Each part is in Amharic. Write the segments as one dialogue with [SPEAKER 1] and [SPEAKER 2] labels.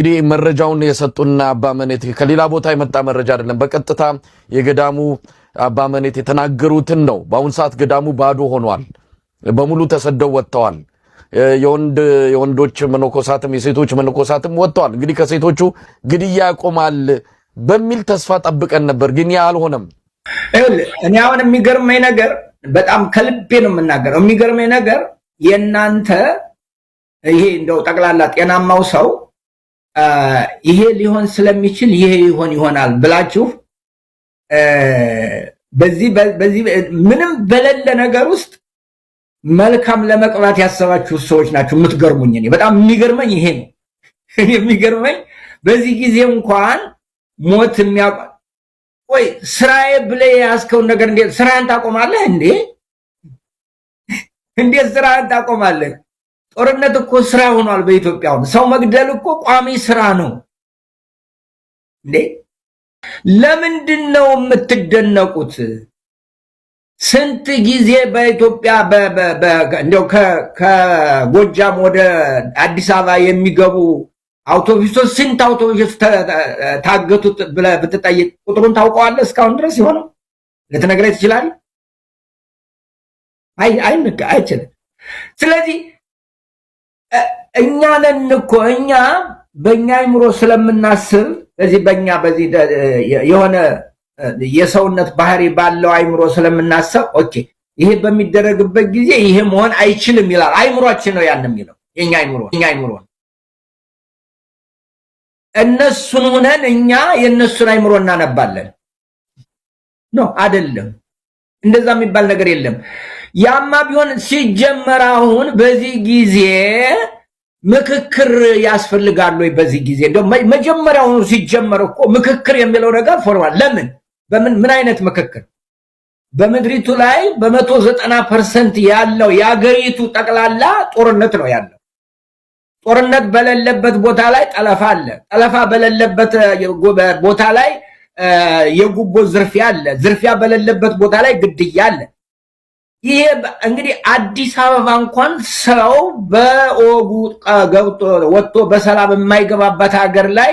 [SPEAKER 1] እንግዲህ መረጃውን የሰጡና አባመኔት ከሌላ ቦታ የመጣ መረጃ አይደለም። በቀጥታ የገዳሙ አባመኔት የተናገሩትን ነው። በአሁን ሰዓት ገዳሙ ባዶ ሆኗል። በሙሉ ተሰደው ወጥተዋል። የወንዶች መነኮሳትም የሴቶች መነኮሳትም ወጥተዋል። እንግዲህ ከሴቶቹ ግድያ ያቆማል በሚል ተስፋ ጠብቀን ነበር፣ ግን ያ አልሆነም።
[SPEAKER 2] እኔ አሁን የሚገርመኝ ነገር በጣም ከልቤ ነው የምናገረው። የሚገርመኝ ነገር የእናንተ ይሄ እንደው ጠቅላላ ጤናማው ሰው ይሄ ሊሆን ስለሚችል ይሄ ይሆናል ብላችሁ በዚህ ምንም በሌለ ነገር ውስጥ መልካም ለመቅባት ያሰባችሁ ሰዎች ናችሁ የምትገርሙኝ። እኔ በጣም የሚገርመኝ ይሄ ነው። የሚገርመኝ በዚህ ጊዜ እንኳን ሞት ወይ ስራዬ ብለህ ያስከውን ነገር እንዴት ስራህን ታቆማለህ እንዴ? እንዴት ስራህን ታቆማለህ? ጦርነት እኮ ስራ ሆኗል በኢትዮጵያ። ሰው መግደል እኮ ቋሚ ስራ ነው እንዴ? ለምንድን ነው የምትደነቁት? ስንት ጊዜ በኢትዮጵያ እንደው ከጎጃም ወደ አዲስ አበባ የሚገቡ አውቶቡሶች ስንት አውቶቡሶች ታገቱት ብለህ ብትጠይቅ ቁጥሩን ታውቀዋለህ? እስካሁን ድረስ የሆነው ልትነግረኝ ትችላለህ? አይችልም። ስለዚህ እኛ ነን እኮ እኛ በእኛ አይምሮ ስለምናስብ በዚህ የሆነ የሰውነት ባህሪ ባለው አይምሮ ስለምናስብ ኦኬ ይሄ በሚደረግበት ጊዜ ይሄ መሆን አይችልም ይላል አይምሮአችን ነው ያን የሚለው የኛ አይምሮ እነሱን ሆነን እኛ የነሱን አይምሮ እናነባለን ነው አይደለም። እንደዛ የሚባል ነገር የለም። ያማ ቢሆን ሲጀመር አሁን በዚህ ጊዜ ምክክር ያስፈልጋል ወይ? በዚህ ጊዜ እንደው መጀመሪያው ሲጀመር እኮ ምክክር የሚለው ነገር ፎርማል ለምን ምን አይነት ምክክር? በምድሪቱ ላይ በ190% ያለው የአገሪቱ ጠቅላላ ጦርነት ነው ያለው። ጦርነት በሌለበት ቦታ ላይ ጠለፋ አለ። ጠለፋ በሌለበት ቦታ ላይ የጉቦ ዝርፊያ አለ። ዝርፊያ በሌለበት ቦታ ላይ ግድያ አለ። ይሄ እንግዲህ አዲስ አበባ እንኳን ሰው በኦጉ ገብቶ ወጥቶ በሰላም የማይገባበት ሀገር ላይ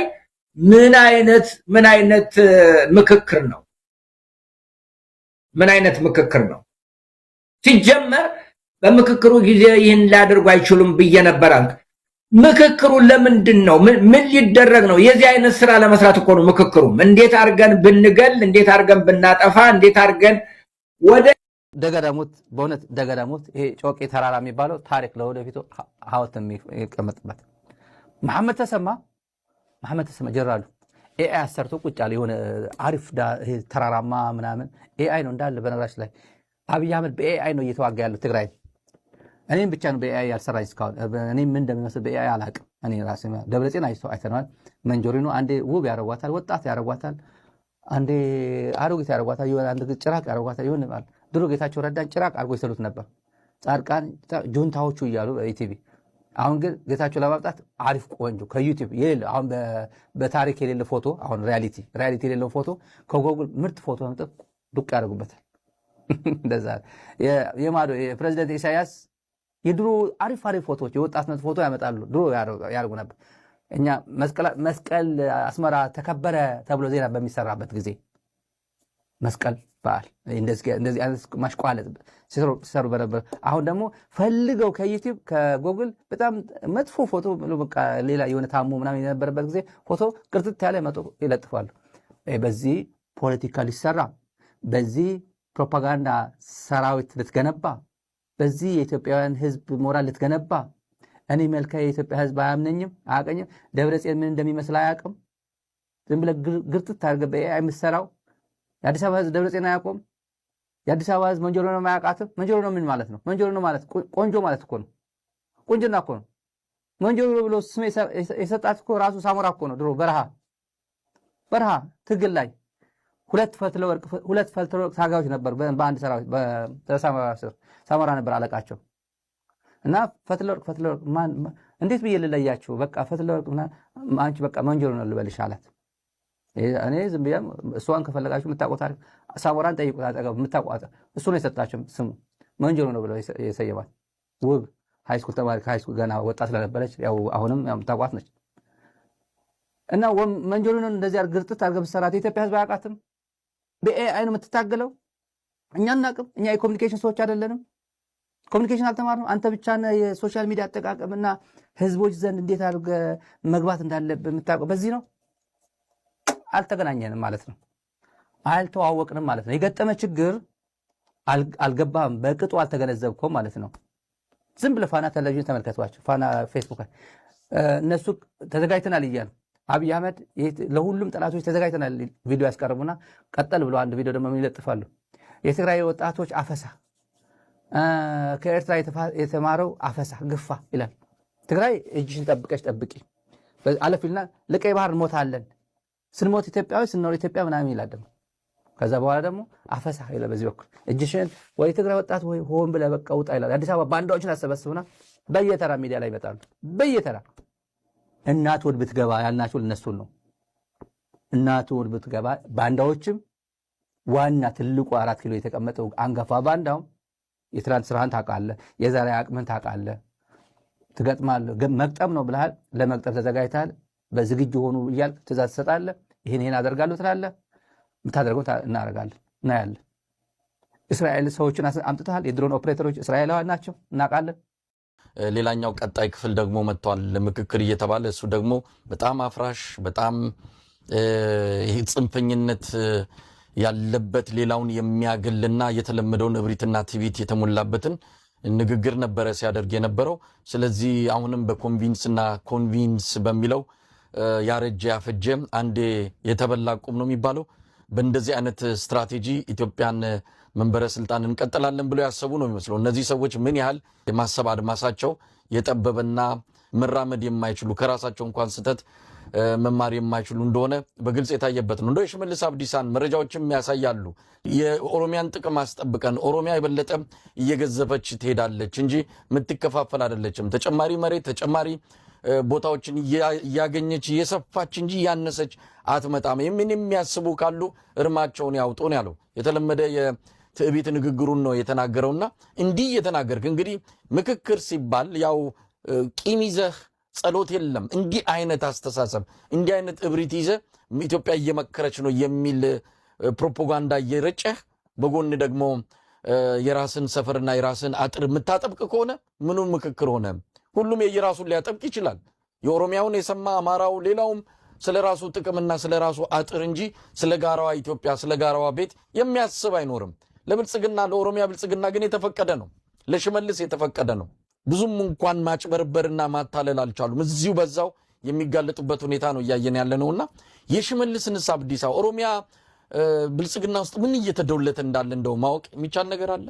[SPEAKER 2] ምን አይነት ምክክር ነው? ምን አይነት ምክክር ነው? ሲጀመር በምክክሩ ጊዜ ይህን ሊያደርጉ አይችሉም ብዬ ነበር። ምክክሩ ለምንድን ነው? ምን ሊደረግ ነው? የዚህ አይነት ስራ ለመስራት እኮ ነው ምክክሩ። እንዴት አድርገን ብንገል፣ እንዴት አድርገን ብናጠፋ፣ እንዴት አድርገን ወደ
[SPEAKER 3] ደገዳሞት በእውነት ደገዳሞት ይሄ ጮቄ ተራራ የሚባለው ታሪክ ለወደፊቱ ሐውልት የሚቀመጥበት መሐመድ ተሰማ ጀራሉ ኤአይ አሰርቶ ቁጭ ያለ የሆነ አሪፍ ተራራማ ምናምን ኤአይ ነው እንዳለ። በነገራችን ላይ አብይ አህመድ በኤአይ ነው እየተዋጋ ያለው ትግራይ። እኔም ብቻ ነው በኤአይ ያልሰራኝ እስካሁን። እኔ ምን እንደሚመስል በኤአይ አላውቅም። እኔ ራሴ ደብረጽዮን አይተናል። መንጆሪኖ አንዴ ውብ ያረጓታል፣ ወጣት ያረጓታል፣ አንዴ አሮጊት ያረጓታል፣ የሆነ አንድ ጭራቅ ያረጓታል። ይሁን ማለት ድሮ ጌታቸው ረዳን ጭራቅ አርጎ ይሰሉት ነበር ጻድቃን ጁንታዎቹ እያሉ በኢቲቪ። አሁን ግን ጌታቸው ለማምጣት አሪፍ ቆንጆ ከዩቲዩብ የሌለ አሁን በታሪክ የሌለ ፎቶ አሁን ሪያሊቲ የሌለው ፎቶ ከጎግል ምርጥ ፎቶ አምጥተው ዱቅ ያደርጉበታል። እንደዛ የማዶ የፕሬዝዳንት ኢሳያስ የድሮ አሪፍ ፎቶዎች የወጣትነት ፎቶ ያመጣሉ። ድሮ ያደርጉ ነበር። እኛ መስቀል አስመራ ተከበረ ተብሎ ዜና በሚሰራበት ጊዜ መስቀል በዓል እንደዚህ አይነት ማሽቋለጥ ሲሰሩ በነበር። አሁን ደግሞ ፈልገው ከዩቲዩብ ከጎግል በጣም መጥፎ ፎቶ በቃ ሌላ የሆነ ታሞ ምናምን የነበረበት ጊዜ ፎቶ ቅርጥት ያለ መጥቶ ይለጥፋሉ። በዚህ ፖለቲካ ሊሰራ፣ በዚህ ፕሮፓጋንዳ ሰራዊት ልትገነባ፣ በዚህ የኢትዮጵያውያን ህዝብ ሞራል ልትገነባ። እኔ መልካ የኢትዮጵያ ህዝብ አያምነኝም፣ አያቀኝም። ደብረጽዮን ምን እንደሚመስል አያውቅም። ዝም ብለህ ግርጥት አድርገህ በኤአይ የምትሰራው የአዲስ አበባ ህዝብ ደብረጽዮን አያውቀውም። የአዲስ አበባ ህዝብ መንጆሮ ነው የማያውቃትም። መንጆሮ ነው ምን ማለት ነው? መንጆሮ ነው ማለት ቆንጆ ማለት እኮ ነው። ቁንጅና እኮ ነው። መንጆሮ ብሎ ስም የሰጣት እኮ ራሱ ሳሞራ እኮ ነው። ድሮ በረሃ ትግል ላይ ሁለት ፈትለ ወርቅ ታጋዮች ነበር በአንድ ሰራዊት ሳሞራ ነበር አለቃቸው። እና ፈትለ ወርቅ እንዴት ብዬ ልለያቸው? በቃ ፈትለ ወርቅ አንቺ በቃ መንጆሮ ነው ልበልሽ አላት። እኔ ዝም ብዬ እሷን ከፈለጋችሁ የምታውቁት ታሪክ ሳሞራን ጠይቁት። አጠገብ የምታውቁት እሱ ነው የሰጣቸው ስሙ መንጆሮ ነው ብለው የሰየማት። ውብ ሃይስኩል ተማሪ ሃይስኩል ገና ወጣት ስለነበረች ያው አሁንም የምታውቋት ነች። እና መንጆሪኖ እንደዚህ አርግርጥት አርገብ ሰራት ኢትዮጵያ ህዝብ አያውቃትም። በኤአይ ነው የምትታገለው። እኛ እናቅም። እኛ የኮሙኒኬሽን ሰዎች አይደለንም። ኮሙኒኬሽን አልተማርንም። አንተ ብቻ ነህ የሶሻል ሚዲያ አጠቃቀምና ህዝቦች ዘንድ እንዴት አድርገ መግባት እንዳለብህ የምታውቀው። በዚህ ነው አልተገናኘንም ማለት ነው። አልተዋወቅንም ማለት ነው። የገጠመ ችግር አልገባም፣ በቅጡ አልተገነዘብከውም ማለት ነው። ዝም ብለህ ፋና ቴሌቪዥን ተመልከቷቸው፣ ፋና ፌስቡክ እነሱ ተዘጋጅተናል እያሉ አብይ አህመድ ለሁሉም ጠላቶች ተዘጋጅተናል ቪዲዮ ያስቀርቡና ቀጠል ብሎ አንድ ቪዲዮ ደግሞ ይለጥፋሉ። የትግራይ ወጣቶች አፈሳ፣ ከኤርትራ የተማረው አፈሳ ግፋ ይላል። ትግራይ እጅሽን ጠብቀሽ ጠብቂ አለፊልና ለቀይ ባህር እንሞታለን፣ ስንሞት ኢትዮጵያዊ ስንኖር ኢትዮጵያ ምናምን ይላል ደግሞ። ከዛ በኋላ ደግሞ አፈሳ ይላል በዚህ በኩል እጅሽን ወይ ትግራይ ወጣት ወይ ሆን ብለህ በቃ ውጣ ይላል። አዲስ አበባ ባንዳዎችን አሰበስቡና በየተራ ሚዲያ ላይ ይመጣሉ። በየተራ እናት ወድ ብትገባ ያልናቸው ለነሱን ነው። እናት ወድ ብትገባ ባንዳዎችም ዋና ትልቁ 4 ኪሎ የተቀመጠው አንጋፋ ባንዳው የትራንት ስራህን ታውቃለህ፣ የዛሬ አቅምን ታውቃለህ፣ ትገጥማለህ። መቅጠም ነው ብለሃል፣ ለመቅጠም ተዘጋጅተሃል፣ በዝግጁ ሆኑ እያልክ ትእዛዝ ትሰጣለህ። ይሄን አደርጋለሁ ትላለህ፣ የምታደርገው እናደርጋለን፣ እናያለን። እስራኤል ሰዎችን አምጥተሃል። የድሮን ኦፕሬተሮች እስራኤላውያን ናቸው፣ እናውቃለን።
[SPEAKER 1] ሌላኛው ቀጣይ ክፍል ደግሞ መጥቷል፣ ምክክር እየተባለ እሱ ደግሞ በጣም አፍራሽ፣ በጣም ይህ ጽንፈኝነት ያለበት ሌላውን የሚያገልና የተለመደውን እብሪትና ትዕቢት የተሞላበትን ንግግር ነበረ ሲያደርግ የነበረው። ስለዚህ አሁንም በኮንቪንስና ኮንቪንስ በሚለው ያረጀ ያፈጀ አንዴ የተበላ ቁም ነው የሚባለው። በእንደዚህ አይነት ስትራቴጂ ኢትዮጵያን መንበረ ስልጣን እንቀጥላለን ብለው ያሰቡ ነው የሚመስለው። እነዚህ ሰዎች ምን ያህል የማሰብ አድማሳቸው የጠበበና መራመድ የማይችሉ ከራሳቸው እንኳን ስተት መማር የማይችሉ እንደሆነ በግልጽ የታየበት ነው። እንደው የሽመልስ አብዲሳን መረጃዎችም ያሳያሉ። የኦሮሚያን ጥቅም አስጠብቀን ኦሮሚያ የበለጠ እየገዘፈች ትሄዳለች እንጂ የምትከፋፈል አይደለችም። ተጨማሪ መሬት ተጨማሪ ቦታዎችን እያገኘች እየሰፋች እንጂ ያነሰች አትመጣም። ምን የሚያስቡ ካሉ እርማቸውን ያውጡ ነው ያለው። የተለመደ የትዕቢት ንግግሩን ነው የተናገረውና እንዲህ የተናገርክ እንግዲህ ምክክር ሲባል ያው ቂም ይዘህ ጸሎት የለም። እንዲህ አይነት አስተሳሰብ እንዲህ አይነት እብሪት ይዘህ ኢትዮጵያ እየመከረች ነው የሚል ፕሮፓጋንዳ እየረጨህ በጎን ደግሞ የራስን ሰፈርና የራስን አጥር የምታጠብቅ ከሆነ ምኑን ምክክር ሆነ? ሁሉም የየራሱን ሊያጠብቅ ይችላል። የኦሮሚያውን የሰማ አማራው፣ ሌላውም ስለ ራሱ ጥቅምና ስለ ራሱ አጥር እንጂ ስለ ጋራዋ ኢትዮጵያ ስለ ጋራዋ ቤት የሚያስብ አይኖርም። ለብልጽግና ለኦሮሚያ ብልጽግና ግን የተፈቀደ ነው። ለሽመልስ የተፈቀደ ነው። ብዙም እንኳን ማጭበርበርና ማታለል አልቻሉም። እዚሁ በዛው የሚጋለጡበት ሁኔታ ነው እያየን ያለነውና የሽመልስንስ አብዲሳ ኦሮሚያ ብልጽግና ውስጥ ምን እየተደውለተ እንዳለ እንደው ማወቅ የሚቻል ነገር አለ?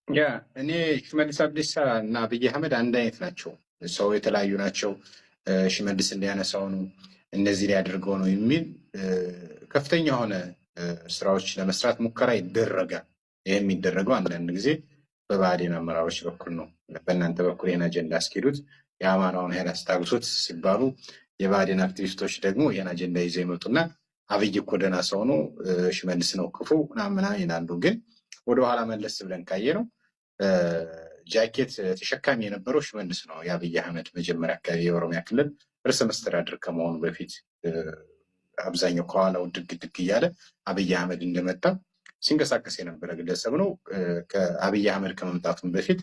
[SPEAKER 4] ያ እኔ ሽመልስ አብዲሳ እና አብይ አህመድ አንድ አይነት ናቸው። ሰው የተለያዩ ናቸው። ሽመልስ እንዲያነሳው ነው እነዚህ ሊያደርገው ነው የሚል ከፍተኛ የሆነ ስራዎች ለመስራት ሙከራ ይደረጋል። ይህ የሚደረገው አንዳንድ ጊዜ በብአዴን አመራሮች በኩል ነው። በእናንተ በኩል ይህን አጀንዳ አስኬዱት፣ የአማራውን ኃይል አስታግሱት ሲባሉ የብአዴን አክቲቪስቶች ደግሞ ይህን አጀንዳ ይዘው ይመጡና አብይ እኮ ደህና ሰው ነው፣ ሽመልስ ነው ክፉ ምናምን ይላሉ። ግን ወደኋላ መለስ ብለን ካየ ነው ጃኬት ተሸካሚ የነበረው ሽመልስ ነው። የአብይ አህመድ መጀመሪያ አካባቢ የኦሮሚያ ክልል ርዕሰ መስተዳድር ከመሆኑ በፊት አብዛኛው ከኋላው ድግ ድግ እያለ አብይ አህመድ እንደመጣ ሲንቀሳቀስ የነበረ ግለሰብ ነው። ከአብይ አህመድ ከመምጣቱም በፊት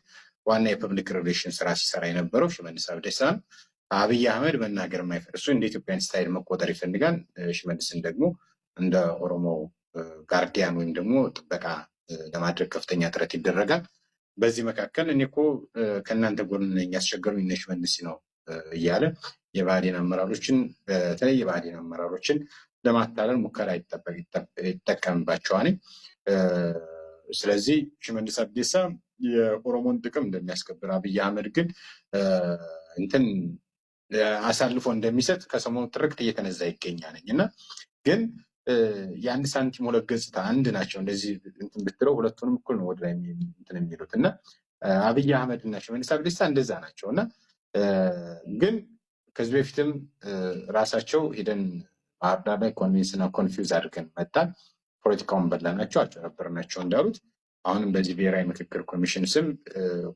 [SPEAKER 4] ዋና የፐብሊክ ሪሌሽን ስራ ሲሰራ የነበረው ሽመልስ አብዲሳ ነው። አብይ አህመድ መናገር የማይፈልግ እሱ እንደ ኢትዮጵያን ስታይል መቆጠር ይፈልጋል። ሽመልስን ደግሞ እንደ ኦሮሞ ጋርዲያን ወይም ደግሞ ጥበቃ ለማድረግ ከፍተኛ ጥረት ይደረጋል። በዚህ መካከል እኔ እኮ ከእናንተ ጎን ነኝ ያስቸገሩኝ እነ ሽመልስ ነው እያለ የብአዴን አመራሮችን በተለይ የብአዴን አመራሮችን ለማታለል ሙከራ ይጠቀምባቸዋል። ስለዚህ ሽመልስ አብዲሳ የኦሮሞን ጥቅም እንደሚያስከብር አብይ አህመድ ግን እንትን አሳልፎ እንደሚሰጥ ከሰሞኑ ትርክት እየተነዛ ይገኛል እና ግን የአንድ ሳንቲም ሁለት ገጽታ አንድ ናቸው። እንደዚህ እንትን ብትለው ሁለቱንም እኩል ነው ወደ ላይ እንትን የሚሉት እና አብይ አህመድ እና ሽመልስ አብዲሳ እንደዛ ናቸው እና ግን ከዚህ በፊትም ራሳቸው ሄደን ባህር ዳር ላይ ኮንቪንስና ኮንፊውዝ አድርገን መጣን፣ ፖለቲካውን በላናቸው፣ አጭበረበርናቸው እንዳሉት አሁንም በዚህ ብሔራዊ ምክክር ኮሚሽን ስም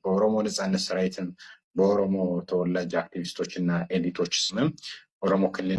[SPEAKER 4] በኦሮሞ ነጻነት ሰራዊትም በኦሮሞ ተወላጅ አክቲቪስቶች እና ኤሊቶች ስምም ኦሮሞ ክልል